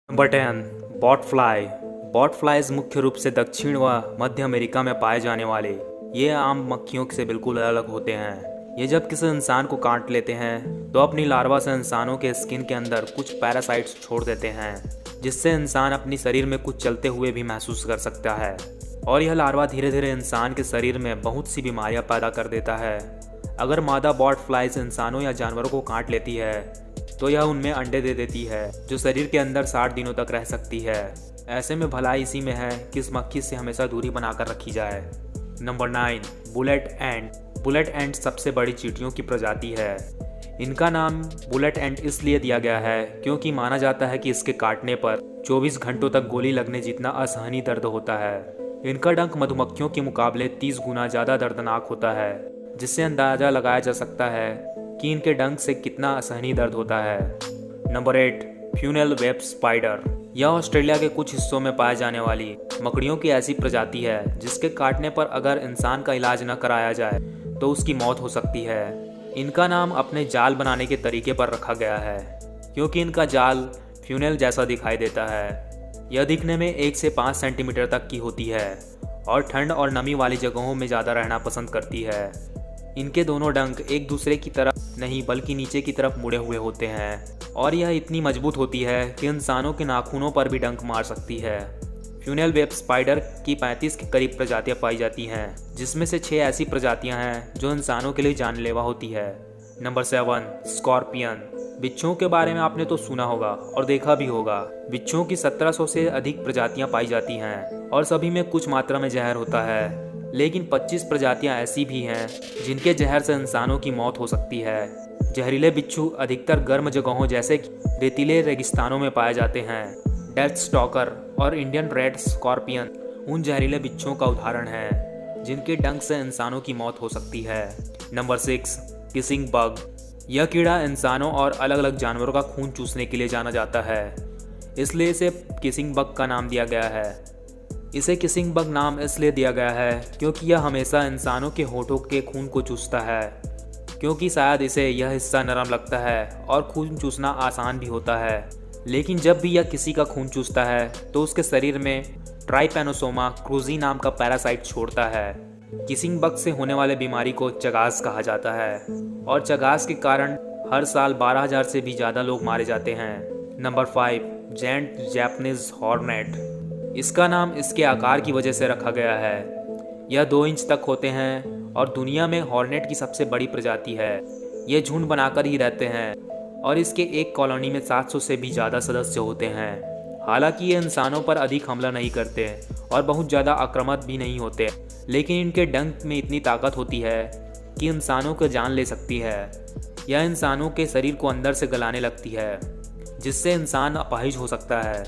Number 10 bot fly. Bot flies मुख्य रूप से दक्षिण व मध्य अमेरिका में पाए जाने वाले ये आम मक्खियों से बिल्कुल अलग होते हैं। ये जब किसी इंसान को काट लेते हैं तो अपनी लार्वा से इंसानों के स्किन के अंदर कुछ पैरासाइट्स छोड़ देते हैं, जिससे इंसान अपनी शरीर में कुछ चलते हुए भी महसूस कर सकता है। और यह लार्वा धीरे धीरे इंसान के शरीर में बहुत सी बीमारियां पैदा कर देता है। अगर मादा बॉट फ्लाइज इंसानों या जानवरों को काट लेती है तो यह उनमें अंडे दे देती है, जो शरीर के अंदर 60 दिनों तक रह सकती है। ऐसे में भलाई इसी में है कि इस मक्खी से हमेशा दूरी बनाकर रखी जाए। नंबर 9 बुलेट एंट। बुलेट एंट सबसे बड़ी चींटियों की प्रजाति है। इनका नाम बुलेट एंट इसलिए दिया गया है क्योंकि माना जाता है कि इसके काटने पर 24 घंटों तक गोली लगने जितना असहनीय दर्द होता है। इनका डंक मधुमक्खियों के मुकाबले 30 गुना ज़्यादा दर्दनाक होता है, जिससे अंदाज़ा लगाया जा सकता है कि इनके डंक से कितना असहनीय दर्द होता है। Number 8 funnel web spider. यह ऑस्ट्रेलिया के कुछ हिस्सों में पाए जाने वाली मकड़ियों की ऐसी प्रजाति है जिसके काटने पर अगर इंसान का इलाज न कराया जाए तो उसकी मौत हो सकती है। इनका नाम अपने जाल बनाने के तरीके पर रखा गया है, क्योंकि इनका जाल फ्यूनेल जैसा दिखाई देता है। यह दिखने में 1 से 5 सेंटीमीटर तक की होती है और ठंड और नमी वाली जगहों में ज़्यादा रहना पसंद करती है। इनके दोनों डंक एक दूसरे की तरफ नहीं बल्कि नीचे की तरफ मुड़े हुए होते हैं और यह इतनी मजबूत होती है कि इंसानों के नाखूनों पर भी डंक मार सकती है। फ्यूनेल वेब स्पाइडर की 35 के करीब प्रजातियां पाई जाती हैं, जिसमें से 6 ऐसी प्रजातियां हैं जो इंसानों के लिए जानलेवा होती है। Number 7 scorpion. बिच्छुओं के बारे में आपने तो सुना होगा और देखा भी होगा। बिच्छुओं की 1700 से अधिक प्रजातियां पाई जाती हैं और सभी में कुछ मात्रा में जहर होता है, लेकिन 25 प्रजातियां ऐसी भी हैं जिनके जहर से इंसानों की मौत हो सकती है। जहरीले बिच्छू अधिकतर गर्म जगहों जैसे कि रेतीले रेगिस्तानों में पाए जाते हैं। डेथ स्टॉकर और इंडियन रेड स्कॉर्पियन उन जहरीले बिच्छुओं का उदाहरण है जिनके डंक से इंसानों की मौत हो सकती है। Number 6 kissing bug. यह कीड़ा इंसानों और अलग अलग जानवरों का खून चूसने के लिए जाना जाता है, इसलिए इसे किसिंग बग का नाम दिया गया है। इसे किसिंग बग नाम इसलिए दिया गया है क्योंकि यह हमेशा इंसानों के होठों के खून को चूसता है, क्योंकि शायद इसे यह हिस्सा नरम लगता है और खून चूसना आसान भी होता है। लेकिन जब भी यह किसी का खून चूसता है तो उसके शरीर में ट्राइपैनोसोमा क्रूजी नाम का पैरासाइट छोड़ता है। किसिंग बग से होने वाले बीमारी को चगास कहा जाता है और चगास के कारण हर साल 12,000 से भी ज़्यादा लोग मारे जाते हैं। Number 5 giant Japanese hornet. इसका नाम इसके आकार की वजह से रखा गया है। यह 2 इंच तक होते हैं और दुनिया में हॉर्नेट की सबसे बड़ी प्रजाति है। ये झुंड बनाकर ही रहते हैं और इसके एक कॉलोनी में 700 से भी ज़्यादा सदस्य होते हैं। हालांकि ये इंसानों पर अधिक हमला नहीं करते और बहुत ज़्यादा आक्रामक भी नहीं होते, लेकिन इनके डंक में इतनी ताकत होती है कि इंसानों को जान ले सकती है। यह इंसानों के शरीर को अंदर से गलाने लगती है, जिससे इंसान अपाहिज हो सकता है।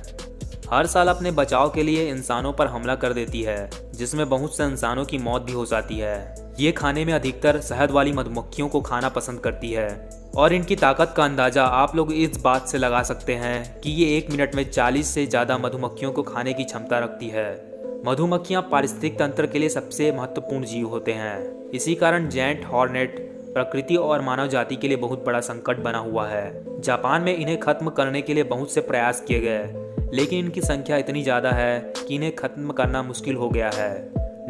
हर साल अपने बचाव के लिए इंसानों पर हमला कर देती है, जिसमें बहुत से इंसानों की मौत भी हो जाती है। ये खाने में अधिकतर शहद वाली मधुमक्खियों को खाना पसंद करती है और इनकी ताकत का अंदाज़ा आप लोग इस बात से लगा सकते हैं कि ये 1 मिनट में 40 से ज़्यादा मधुमक्खियों को खाने की क्षमता रखती है। मधुमक्खियाँ पारिस्थितिक तंत्र के लिए सबसे महत्वपूर्ण जीव होते हैं। इसी कारण जेंट हॉर्नेट प्रकृति और मानव जाति के लिए बहुत बड़ा संकट बना हुआ है। जापान में इन्हें खत्म करने के लिए बहुत से प्रयास किए गए, लेकिन इनकी संख्या इतनी ज़्यादा है कि इन्हें खत्म करना मुश्किल हो गया है।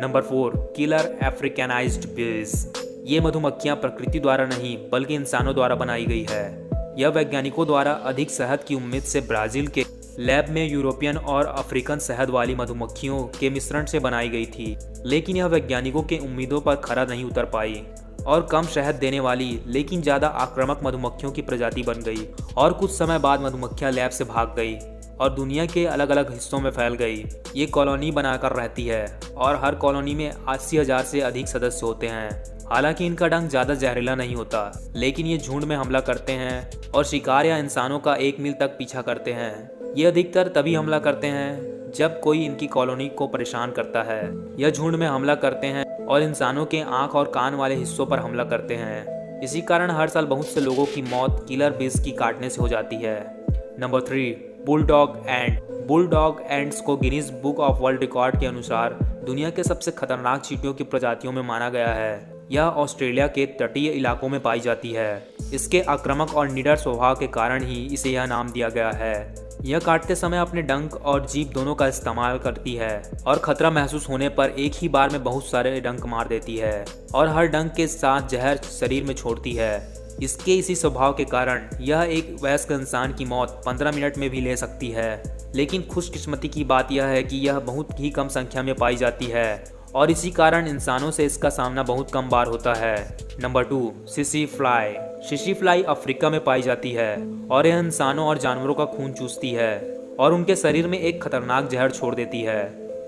नंबर 4 किलर अफ्रीकनाइज्ड बीज। ये मधुमक्खियाँ प्रकृति द्वारा नहीं बल्कि इंसानों द्वारा बनाई गई है। यह वैज्ञानिकों द्वारा अधिक शहद की उम्मीद से ब्राज़ील के लैब में यूरोपियन और अफ्रीकन शहद वाली मधुमक्खियों के मिश्रण से बनाई गई थी, लेकिन यह वैज्ञानिकों के उम्मीदों पर खरा नहीं उतर पाई और कम शहद देने वाली लेकिन ज़्यादा आक्रामक मधुमक्खियों की प्रजाति बन गई। और कुछ समय बाद मधुमक्खियाँ लैब से भाग गई और दुनिया के अलग अलग हिस्सों में फैल गई। ये कॉलोनी बनाकर रहती है और हर कॉलोनी में 80,000 से अधिक सदस्य होते हैं। हालांकि इनका डंक ज़्यादा जहरीला नहीं होता, लेकिन ये झुंड में हमला करते हैं और शिकार या इंसानों का 1 मील तक पीछा करते हैं। ये अधिकतर तभी हमला करते हैं जब कोई इनकी कॉलोनी को परेशान करता है। यह झुंड में हमला करते हैं और इंसानों के आँख और कान वाले हिस्सों पर हमला करते हैं। इसी कारण हर साल बहुत से लोगों की मौत किलर बीज की काटने से हो जाती है। नंबर 3 बुलडॉग एंट। बुलडॉग एंट्स को Guinness book of world record के अनुसार दुनिया के सबसे खतरनाक चींटियों की प्रजातियों में माना गया है। यह ऑस्ट्रेलिया के तटीय इलाकों में पाई जाती है। इसके आक्रामक और निडर स्वभाव के कारण ही इसे यह नाम दिया गया है। यह काटते समय अपने डंक और जीभ दोनों का इस्तेमाल करती है और खतरा महसूस होने पर एक ही बार में बहुत सारे डंक मार देती है और हर डंक के साथ जहर शरीर में छोड़ती है। इसके इसी स्वभाव के कारण यह एक वयस्क इंसान की मौत 15 मिनट में भी ले सकती है। लेकिन खुशकिस्मती की बात यह है कि यह बहुत ही कम संख्या में पाई जाती है और इसी कारण इंसानों से इसका सामना बहुत कम बार होता है। नंबर 2, सिसी फ्लाई। सिसी फ्लाई अफ्रीका में पाई जाती है और यह इंसानों और जानवरों का खून चूसती है और उनके शरीर में एक खतरनाक जहर छोड़ देती है।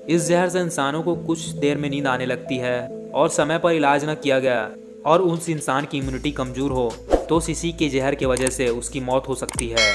इस जहर से इंसानों को कुछ देर में नींद आने लगती है और समय पर इलाज न किया गया और उस इंसान की इम्यूनिटी कमजोर हो तो सिसी के जहर की वजह से उसकी मौत हो सकती है।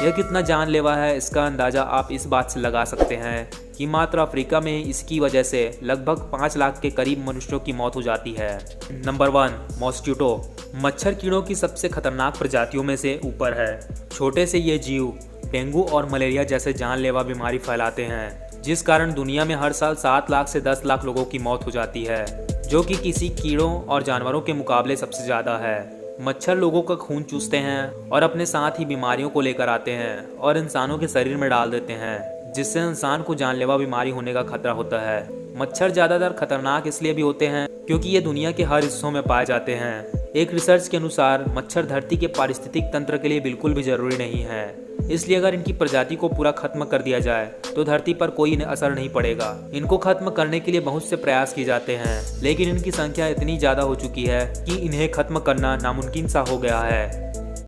यह कितना जानलेवा है इसका अंदाज़ा आप इस बात से लगा सकते हैं कि मात्र अफ्रीका में इसकी वजह से लगभग 5 लाख के करीब मनुष्यों की मौत हो जाती है। Number 1, mosquito. मच्छर कीड़ों की सबसे खतरनाक प्रजातियों में से ऊपर है। छोटे से ये जीव डेंगू और मलेरिया जैसे जानलेवा बीमारी फैलाते हैं, जिस कारण दुनिया में हर साल 7 लाख से 10 लाख लोगों की मौत हो जाती है, जो कि किसी कीड़ों और जानवरों के मुकाबले सबसे ज़्यादा है। मच्छर लोगों का खून चूसते हैं और अपने साथ ही बीमारियों को लेकर आते हैं और इंसानों के शरीर में डाल देते हैं, जिससे इंसान को जानलेवा बीमारी होने का खतरा होता है। मच्छर ज़्यादातर खतरनाक इसलिए भी होते हैं क्योंकि ये दुनिया के हर हिस्सों में पाए जाते हैं। एक रिसर्च के अनुसार मच्छर धरती के पारिस्थितिक तंत्र के लिए बिल्कुल भी जरूरी नहीं है, इसलिए अगर इनकी प्रजाति को पूरा खत्म कर दिया जाए तो धरती पर कोई असर नहीं पड़ेगा। इनको खत्म करने के लिए बहुत से प्रयास किए जाते हैं, लेकिन इनकी संख्या इतनी ज़्यादा हो चुकी है कि इन्हें खत्म करना नामुमकिन सा हो गया है।